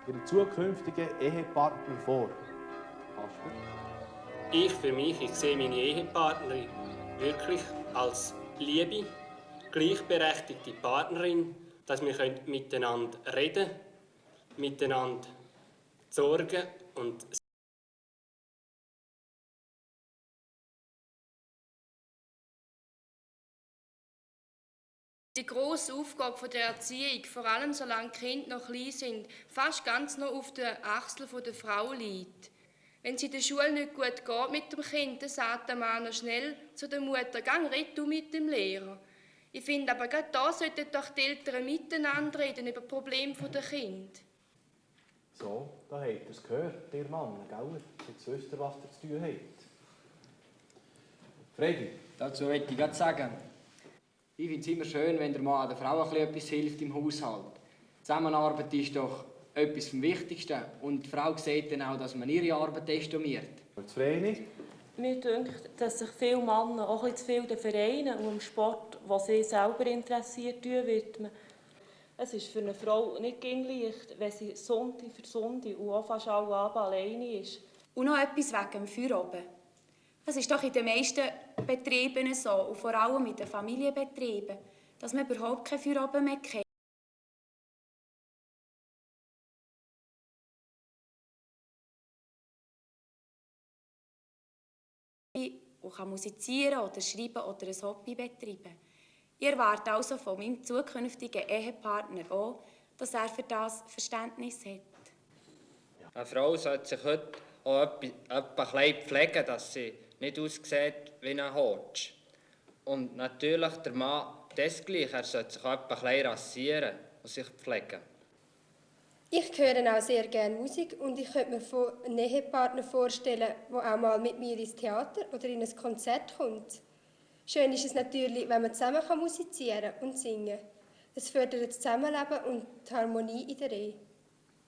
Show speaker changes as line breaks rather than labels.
Ihren zukünftigen Ehepartner vor? Kasper?
Ich sehe meine Ehepartnerin wirklich als liebe, gleichberechtigte Partnerin, dass wir miteinander reden, miteinander sorgen und
die grosse Aufgabe der Erziehung, vor allem solange die Kinder noch klein sind, fast ganz noch auf den Achseln der Frau liegt. Wenn es in der Schule nicht gut geht mit dem Kind, dann sagt der Mann noch schnell zu der Mutter, «Gang, red du mit dem Lehrer.» Ich finde aber, gerade da sollten doch die Eltern miteinander reden über die Probleme der Kinder.
So, da habt ihr es gehört, ihr Mann, gell? Jetzt wisst ihr, was ihr zu tun habt. Freddy?
Dazu möchte ich gerade sagen, ich finde es immer schön, wenn der Mann der Frau etwas hilft im Haushalt. Zusammenarbeit ist doch etwas vom Wichtigsten und die Frau sieht dann auch, dass man ihre Arbeit estimiert.
Mir denkt, dass sich viele Männer auch ein bisschen zu viel den Vereinen und dem Sport, was sie selber interessiert, widmen. Es ist für eine Frau nicht immer leicht, wenn sie Sonntag für Sonntag und auch fast alle Abend alleine ist.
Und noch etwas wegen dem Feierabend. Das ist doch in den meisten Betrieben so, und vor allem in den Familienbetrieben, dass man überhaupt keinen Feierabend mehr kennt. Und kann musizieren oder schreiben oder ein Hobby betreiben. Ich erwarte also von meinem zukünftigen Ehepartner auch, dass er für das Verständnis hat.
Eine Frau sollte sich heute auch etwas pflegen, dass sie nicht aussieht wie ein Hotsch. Und natürlich der Mann desgleichen, er sollte sich auch etwas rasieren und sich pflegen.
Ich höre auch sehr gerne Musik und ich könnte mir einen Ehepartner vorstellen, der auch mal mit mir ins Theater oder in ein Konzert kommt. Schön ist es natürlich, wenn man zusammen musizieren und singen kann. Es fördert das Zusammenleben und die Harmonie in der Ehe.